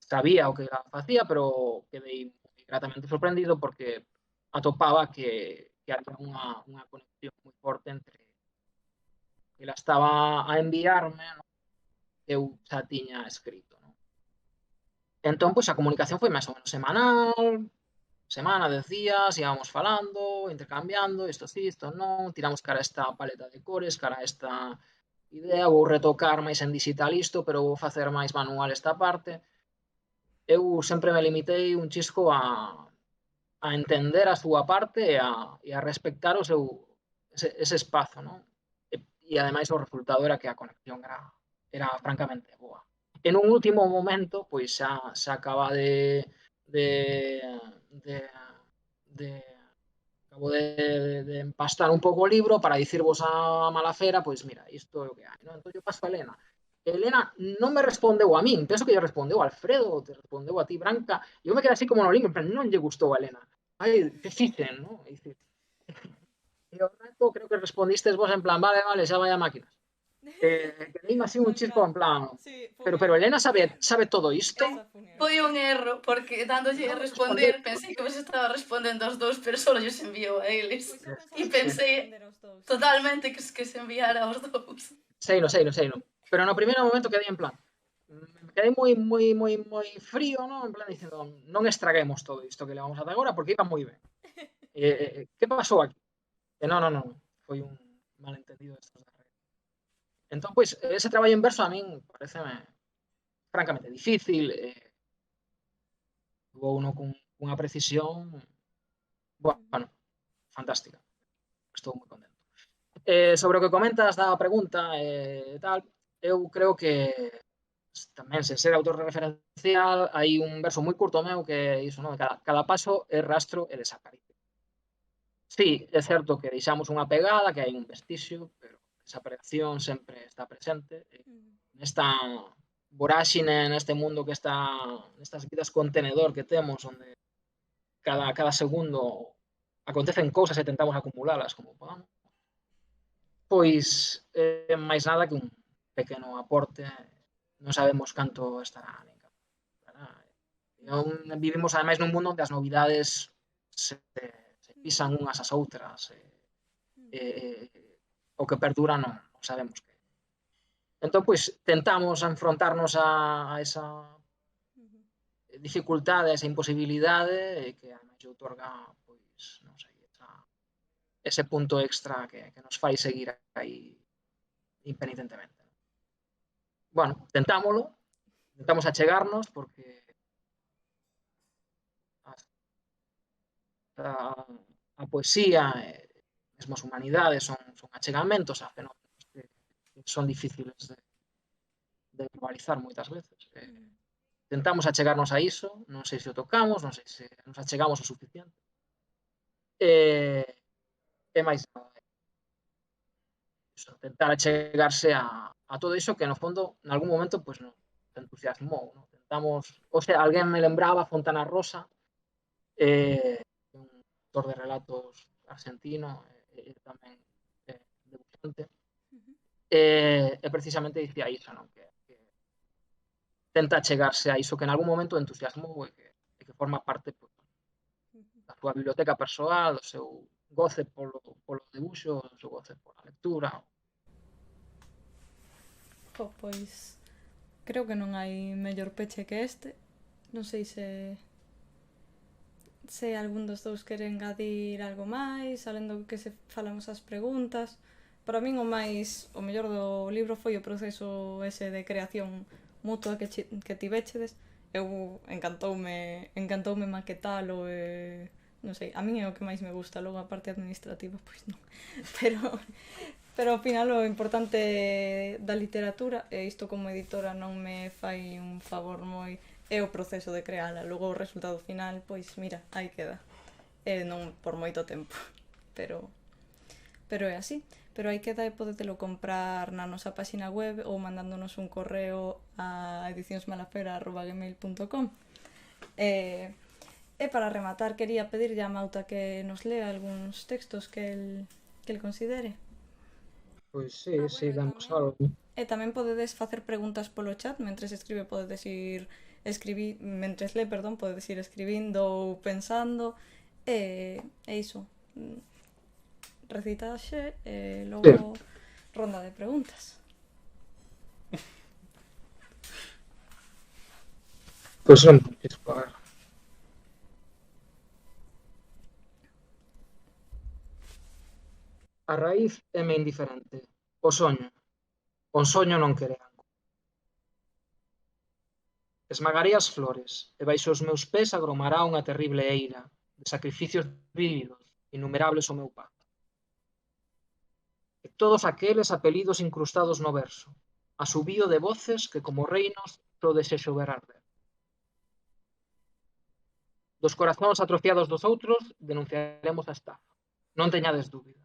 Sabía o que ela facía, pero quedei gratamente sorprendido porque atopaba que había unha conexión moi forte entre que ela estaba a enviarme, non? Que eu xa tiña escrito. Non? Entón, pois, a comunicación foi máis ou menos semanal, semana, 10 días, íbamos falando, intercambiando, isto sí, isto non, tiramos cara a esta paleta de cores, cara a esta idea, vou retocar máis en digital isto, pero vou facer máis manual esta parte. Eu sempre me limitei un chisco a entender a súa parte e a respectar o seu ese espazo, non? E ademais o resultado era que a conexión era francamente boa. En un último momento, pois xa acaba de, de, de acabo de empastar un pouco o libro para dicirvos a mala fera, pois mira, isto é o que hai, non? Entón eu paso a Helena. Helena non me respondeu a min, penso que lle respondeu a Alfredo, te respondeu a ti, Branca, e eu me quedei así como no limbo, en plan, non lle gustou a Helena. Ai, que fixen, non? E dicir, e ao rato creo que respondistes vos en plan, vale, xa vai a máquinas. Quedeime así un chisco en plan, pero Helena sabe todo isto? Foi un erro, porque dándolle a responder, pensei que vos estaba respondendo aos dous, pero só lles enviou a eles. E pensei totalmente que se enviara aos dous. Seino. Pero no primeiro momento quedei en plan, quedei moi frío, non? En plan dicindo, non estraguemos todo isto que levamos ata agora porque iba moi ben. Que pasou aquí? Non, foi un malentendido destos da rede. Entón, pois, ese traballo inverso a min pareceme francamente difícil, vou uno cunha precisión, bueno, fantástica. Estou moi contento. Sobre o que comentas da pregunta e tal, eu creo que tamén, sen ser autorreferencial, hai un verso moi curto meu que é iso, non? Cada paso é rastro e desaparición. Sí, é certo que deixamos unha pegada, que hai un vestixio, pero a desaparición sempre está presente. Nesta voráxine, neste mundo que está, nestas vidas contenedor que temos, onde cada segundo acontecen cousas e tentamos acumulalas como podamos, pois máis nada que un pequeno aporte, non sabemos canto estará nin canto estará. Vivimos ademais nun mundo onde as novidades se pisan unhas ás outras, o que perdura non sabemos que. Entón, pois, tentamos enfrontarnos a esa dificultade, a esa imposibilidade que a nos outorga, pois, non sei, ese punto extra que nos fai seguir aí impenitentemente. Bueno, tentamos achegarnos porque a poesía e mesmo as humanidades son achegamentos a fenómenos que son difíciles de verbalizar moitas veces. Tentamos achegarnos a iso, non sei se o tocamos, non sei se nos achegamos o suficiente. E máis nada. Tentar achegarse a todo iso que, no fondo, en algún momento, pois, nos entusiasmou. Non? Tentamos... O sea, alguén me lembraba Fontana Rosa, un autor de relatos argentino, e tamén debutante, e precisamente dicía iso, non? Que tenta chegarse a iso que en algún momento entusiasmou e que forma parte pois, da súa biblioteca persoal, do seu goce polo debuxo, do seu goce pola lectura. Pois creo que non hai mellor peche que este. Non sei se algún dos dous quere engadir algo máis, alén do que se falamos as preguntas. Para min o mellor do libro foi o proceso ese de creación mutua que tivéchedes. Eu encantoume maquetalo e non sei, a min é o que máis me gusta, logo a parte administrativa pois non. Pero ao final o importante da literatura, e isto como editora non me fai un favor moi, é o proceso de creala, logo o resultado final, pois mira, aí queda. E non por moito tempo, pero é así. Pero aí queda e podetelo comprar na nosa página web ou mandándonos un correo a ediciónsmalafera@gmail.com. E para rematar, quería pedirlle a Mauta que nos lea algúns textos que el considere. Pois sí, vemos algo. E tamén podedes facer preguntas polo chat, mentres escribe podedes ir mentres le, podedes ir escribindo ou pensando, e iso. Recitaxe e logo ronda de preguntas. Pois non podes pagar. A raíz éme indiferente. O soño non quere ángulo. Esmagaré as flores, e baixo os meus pés agromará unha terrible eira de sacrificios vívidos, innumerables o meu pacto. E todos aqueles apelidos incrustados no verso, asubío de voces que como reinos só desexo ver arder. Dos corazóns atrofiados dos outros denunciaremos a estafa. Non teñades dúbida.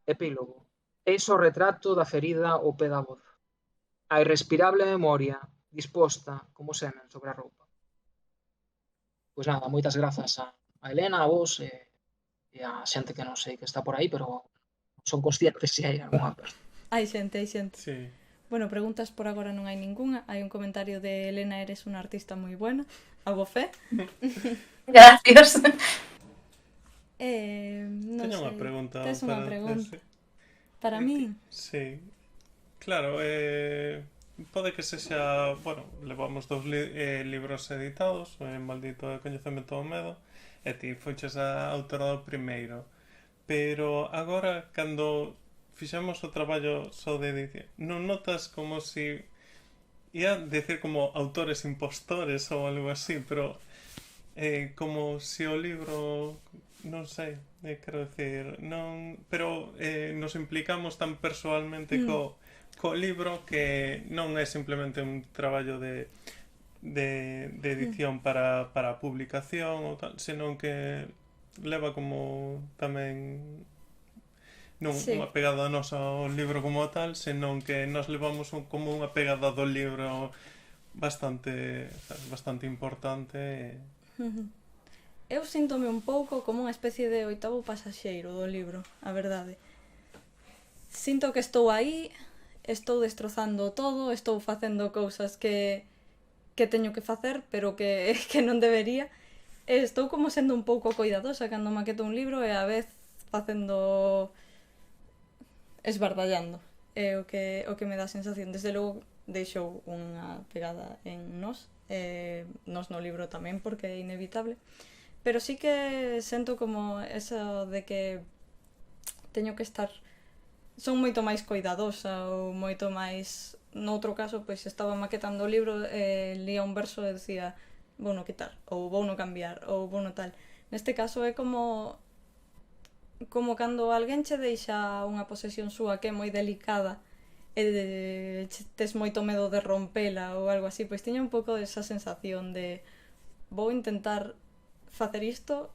Epílogo. Eis o retrato da ferida ao pé da voz. A irrespirable memoria disposta como semen sobre a roupa. Pois nada, moitas grazas a Elena, a vos e a xente que non sei que está por aí, pero son conscientes se hai algunha persoa. Hai xente. Sí. Bueno, preguntas por agora non hai ningunha. Hai un comentario de Elena, eres unha artista moi buena. Algo fe. Gracias. Non Teño sei. unha pregunta Tes unha pregunta. Para min? Sí. Claro, pode que sexa... Bueno, levamos 2 libros editados, Maldito de Coñecemento do Medo, e ti foches a autora do primeiro. Pero agora, cando fixemos o traballo só de edición, non notas como si... Ia decir como autores impostores ou algo así, pero como si o libro... Non sei, quero decir, non... Pero nos implicamos tan persoalmente co libro que non é simplemente un traballo de edición para publicación ou tal, senón que leva como tamén non unha pegada nosa ao libro como tal, senón que nos levamos como unha pegada do libro bastante importante. Eu síntome un pouco como unha especie de oitavo pasaxeiro do libro, a verdade. Sinto que estou aí, estou destrozando todo, estou facendo cousas que teño que facer, pero que non debería. Estou como sendo un pouco coidadosa cando maqueto un libro e a vez facendo... esbardallando. É o que me dá a sensación. Desde logo deixou unha pegada en nós no libro tamén, porque é inevitable. Pero sí que sento como eso de que teño que estar... Son moito máis coidadosa ou moito máis... Noutro caso, pois estaba maquetando o libro e lía un verso e decía vouno quitar, ou vouno cambiar, ou vouno tal. Neste caso é como cando alguén che deixa unha posesión súa que é moi delicada e tes moito medo de rompela ou algo así, pois tiña un pouco esa sensación de vou intentar facer isto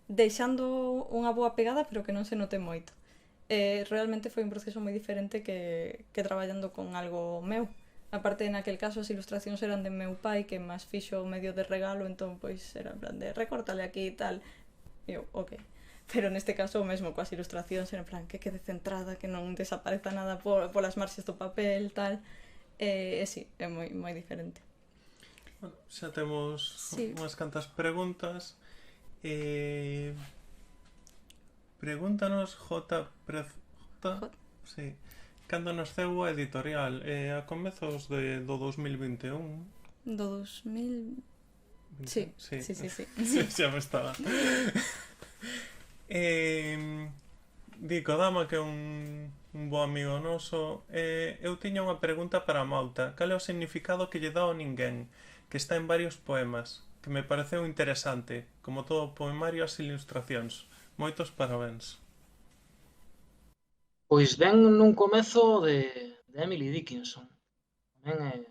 deixando unha boa pegada pero que non se note moito. Realmente foi un proceso moi diferente que traballando con algo meu. Aparte, naquel caso, as ilustracións eran de meu pai, que máis fixo o medio de regalo, entón, pois, era en plan de recórtale aquí e tal. E eu, ok. pero neste caso o mesmo coas ilustracións, en plan que quede centrada, que non desapareza nada polas marxes do papel, tal. Sí, é moi diferente. Bueno, xa temos Sí. unhas cantas preguntas. Pregúntanos J. Sí. Cando nasceu a editorial? A comezos do 2021. Do 2000... Sí. Xa me estaba. Dico Dama, que é un bo amigo noso. Eu tiña unha pregunta para Mauta. Cal é o significado que lle dá ao ninguén? Que está en varios poemas, que me pareceu interesante. Como todo poemario, as ilustracións. Moitos parabéns. Pois ven nun comezo de Emily Dickinson. Tamén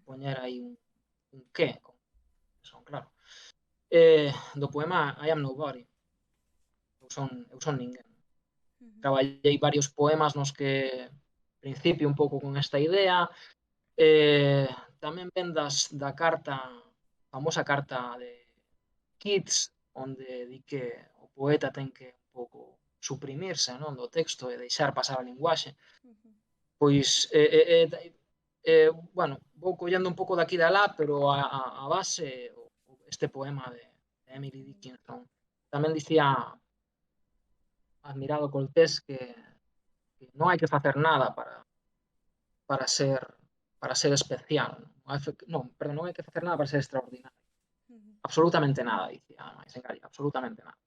poñer aí un que, son claro. Do poema I am nobody. Eu son ninguén. Traballei varios poemas nos que principio un pouco con esta idea. Tamén ven da famosa carta de Keats, onde di que o poeta ten que un pouco suprimirse, non, do texto e deixar pasar a linguaxe. Pois, bueno, vou collendo un pouco daqui e de alá, pero a base, este poema de Emily Dickinson, tamén dicía admirado Cortés que non hai que facer nada para ser especial. Non hai que facer nada para ser extraordinario. Absolutamente nada, dicía, máis en Galicia, absolutamente nada.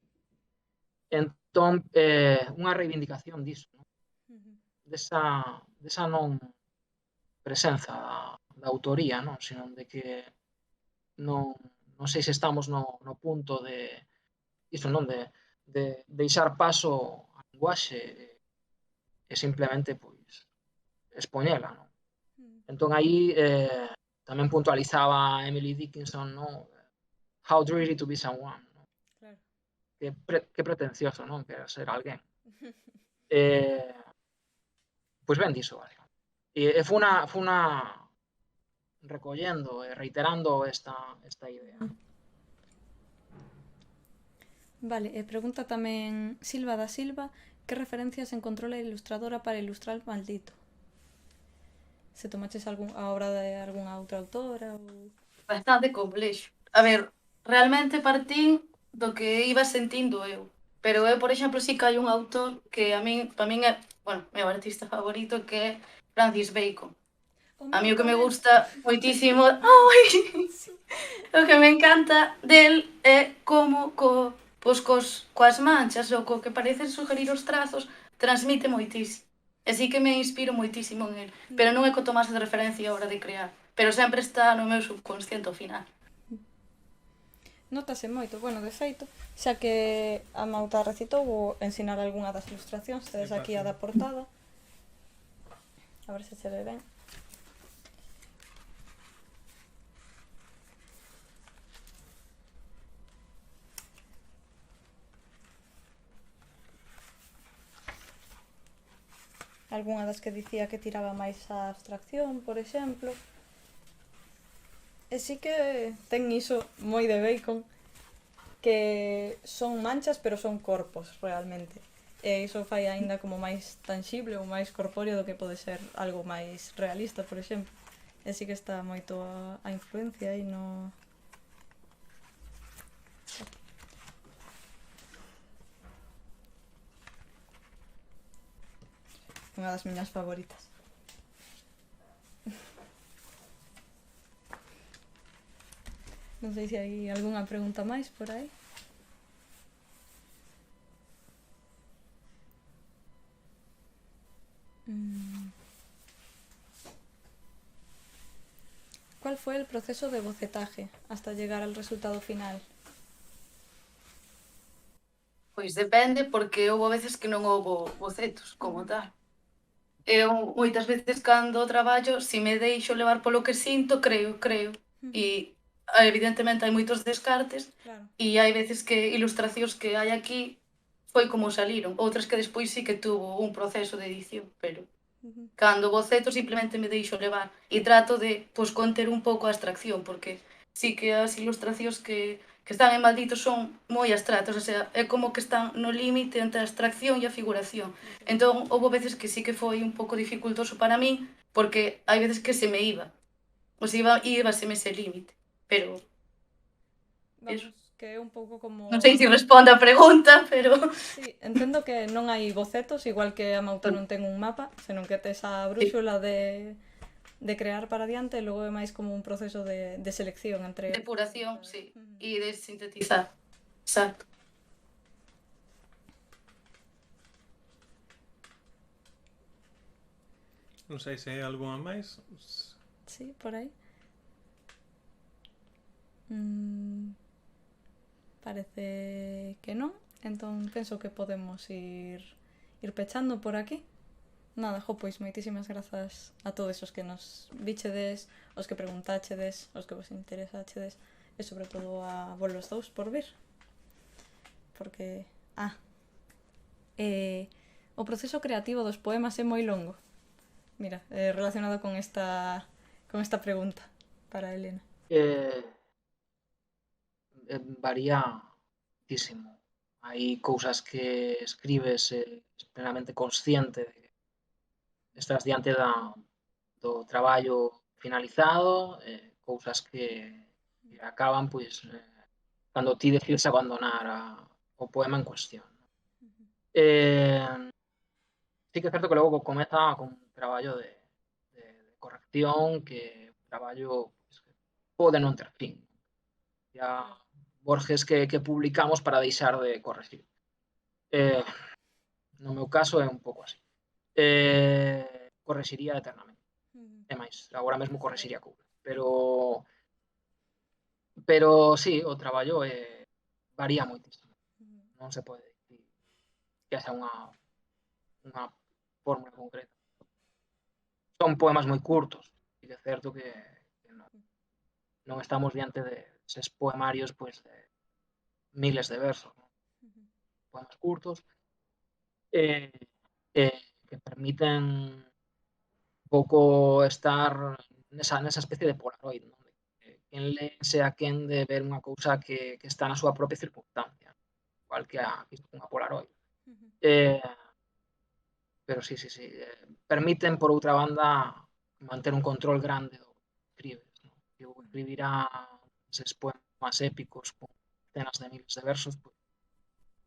Entón, unha reivindicación diso, non? Desa non presenza da autoría, non? Sino de que non sei se estamos no punto de iso, non? De deixar paso á linguaxe e simplemente, pois, expoñela, non? Entón, aí tamén puntualizaba Emily Dickinson, non? How dreary to be someone, non? Claro. Que pretencioso, non? Que ser alguén. Pois ben diso, básicamente. E funa recollendo e reiterando esta idea. Vale, pregunta tamén Silva da Silva que referencias encontrou a ilustradora para ilustrar Maldito. Se tomaches a obra de algunha outra autora ou... Bastante complexo. A ver, realmente partín do que iba sentindo eu. Pero eu, por exemplo, sí que hai un autor que para min é, bueno, meu artista favorito, que é Francis Bacon. A mí o que me gusta moitísimo... Ai! O que me encanta del é como coas manchas ou co que parecen sugerir os trazos transmite moitísimo. E sí que me inspiro moitísimo en el. Pero non é que o tomase de referencia a hora de crear. Pero sempre está no meu subconsciente ao final. Notase moito, bueno, de feito, xa que a Mauta recitou, vou ensinar algunha das ilustracións, tedes aquí a da portada. A ver se se ve ben. Algunha das que dicía que tiraba máis a abstracción, por exemplo. E sí que ten iso moi de Bacon, que son manchas pero son corpos realmente. E iso fai aínda como máis tangible ou máis corpóreo do que pode ser algo máis realista, por exemplo. E sí que está moito a influencia aí no... Unha das miñas favoritas. Non sei se hai algunha pregunta máis por aí. ¿Cuál fue el proceso de bocetaje hasta llegar al resultado final? Pois depende, porque houve veces que non houbo bocetos como tal. Eu moitas veces cando traballo, se me deixo levar polo que sinto, creo. E evidentemente hai moitos descartes, Claro. e hai veces que ilustracións que hai aquí foi como saliron, outras que despois sí que tuvo un proceso de edición, pero cando boceto simplemente me deixo levar e trato de conter un pouco a abstracción, porque sí que as ilustracións que que están en malditos son moi abstratos, o sea, é como que están no límite entre a abstracción e a figuración. Entón, houve veces que sí que foi un pouco dificultoso para min, porque hai veces que se me iba. O se íbaseme ese límite. Pero Vamos, eso. que é un pouco como... Non sei se responde a pregunta, pero... Sí, entendo que non hai bocetos, igual que a Mauta non ten un mapa, senón que tes a brúxula de crear para diante e logo é máis como un proceso de selección entre... Depuración, sí. E de sintetizar. Exacto. Non sei se hai algunha máis. Sí, por aí. Parece que non. Entón penso que podemos ir pechando por aquí. Nada, pois moitísimas grazas a todos os que nos bichedes, os que preguntáchedes, os que vos interesáchedes e sobre todo a vos los dous por vir. Porque, o proceso creativo dos poemas é moi longo. Mira, relacionado con esta pregunta para Elena. Varía muchísimo. Hai cousas que escribes plenamente consciente de que estás diante do traballo finalizado, cousas que acaban pois cando ti decides abandonar o poema en cuestión. Sí que é certo que logo comeza con un traballo de corrección, que un traballo pues, que pode non ter fin. Ya Borges que publicamos para deixar de corregir. No meu caso é un pouco así. Correxiría eternamente. É máis, agora mesmo correxiría cousa. Pero sí, o traballo varía moitísimo. Non se pode dicir que haxa unha fórmula concreta. Son poemas moi curtos, e é certo que non estamos diante de eses poemarios pois de miles de versos, non? Poemas curtos que permiten un pouco estar nesa especie de polaroid, non? Quen lee sea quen de ver unha cousa que está na súa propia circunstancia, igual que unha polaroid. Pero sí, permiten, por outra banda, manter un control grande do que escribes, non? Que eu escribirá eses poemas épicos con cenas de miles de versos, pois,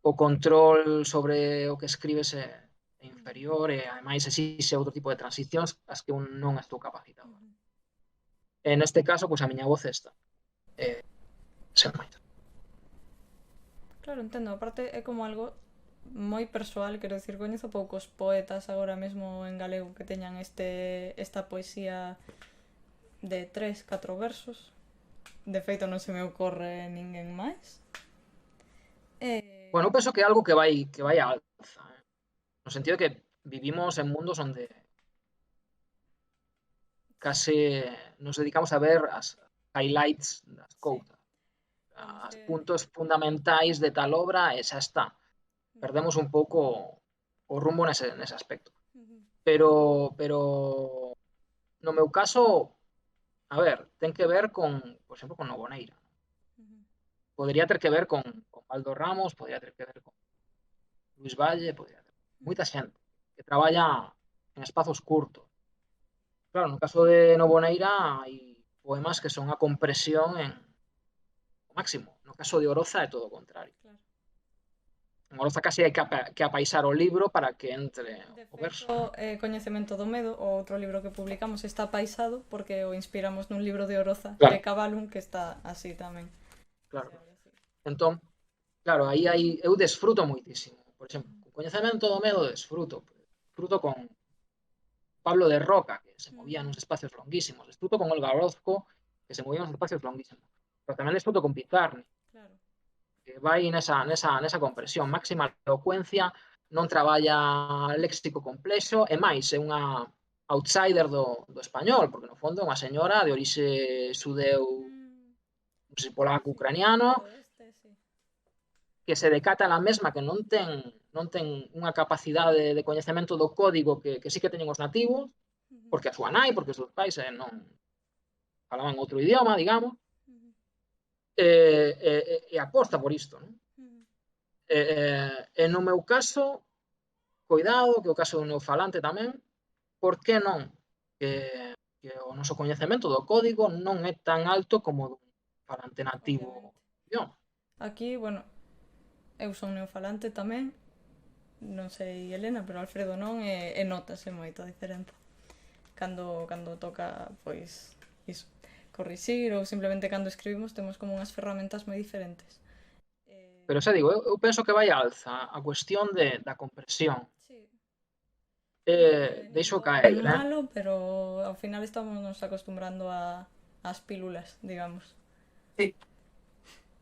o control sobre o que escribes é inferior e, ademais, exixe outro tipo de transicións as que un non estou capacitado. E neste caso, pois, a miña voz é esta. Sen máis. Claro, entendo. Aparte é como algo moi persoal, quero dicir, coñezo poucos poetas agora mesmo en galego que teñan esta poesía de 3, 4 versos. De feito, non se me ocorre ninguén máis. Bueno, penso que é algo que vai a alza, no sentido de que vivimos en mundos onde case nos dedicamos a ver as highlights das cousas, os puntos fundamentais de tal obra e xa está. Perdemos un pouco o rumbo nese aspecto. Pero no meu caso, a ver, ten que ver con, por exemplo, con Noboneira. Podría ter que ver con Baldo Ramos, podría ter que ver con Luis Valle, podría ter moita xente que traballa en espazos curtos. Claro, no caso de Noboneira hai poemas que son a compresión en o máximo. No caso de Oroza é todo o contrario. En Oroza casi hai que apaisar o libro para que entre o verso. De feito, Coñecemento do Medo, o outro libro que publicamos, está apaisado porque o inspiramos nun libro de Oroza, claro, de Cabalun, que está así tamén. Claro. Entón, claro, aí eu desfruto moitísimo. Por exemplo, con Coñecemento do Medo desfruto con Pablo de Roca, que se movía nos espacios longuísimos. Disfruto con Olga Orozco, que se movía nos espacios longuísimos. Pero tamén disfruto con Pizarni, que vai nesa compresión. Máxima elocuencia, non traballa léxico complexo, e máis, é unha outsider do español, porque no fondo é unha señora de orixe xudeu, polaco, ucraniano, que se decata ela mesma que non ten unha capacidade de coñecemento do código que sí que teñen os nativos, porque a súa nai, porque os seus pais non falaban outro idioma, digamos, e aposta por isto, non? E no meu caso, cuidado, que o caso do neofalante tamén, por que non? Que o noso coñecemento do código non é tan alto como o dun falante nativo. Obviamente. Aquí, bueno, eu son neofalante tamén, non sei Elena, pero Alfredo non, e notase moito a diferenza. Cando toca, pois, iso, corrixir ou simplemente cando escribimos temos como unhas ferramentas moi diferentes. Pero xa digo, eu penso que vai a alza a cuestión da compresión. Sí. Deixo Nin caer, bo nin malo, pero ao final estamos nos acostumbrando ás pílulas, digamos. Sí.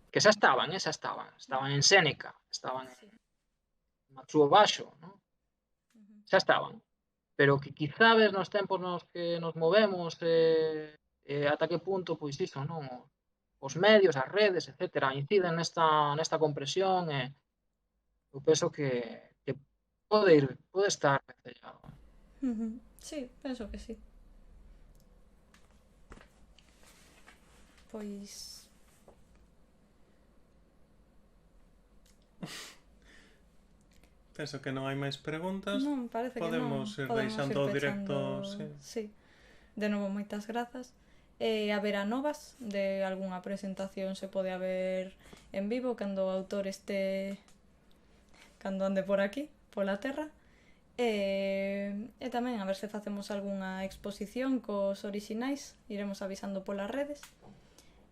Que xa estaban, xa estaban. Estaban en Séneca, estaban Sí. en Matsuo Basho, non? Xa estaban. Pero que quizá ves nos tempos nos que nos movemos ata que punto, pois iso, non? Os medios, as redes, etcétera, inciden nesta compresión e eu penso que pode estar vencellado. Sí, penso que sí. Pois... Penso que non hai máis preguntas. Non, parece Podemos que non. ir deixando o directo, pechando... Sí. De novo, moitas grazas. Haberá novas de algunha presentación, se pode haber en vivo cando o autor este, cando ande por aquí, pola terra. E tamén a ver se facemos algunha exposición cos orixinais, iremos avisando polas redes.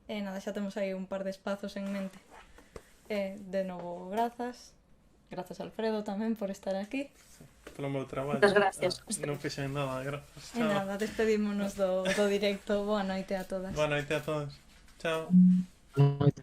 E nada, xa temos aí un par de espazos en mente. De novo, grazas. Grazas Alfredo tamén por estar aquí. Polo meu traballo. Moitas gracias. Non fixen nada, grazas. E nada, despedímonos do directo. Boa noite a todas. Boa noite a todos. Chao. Moito.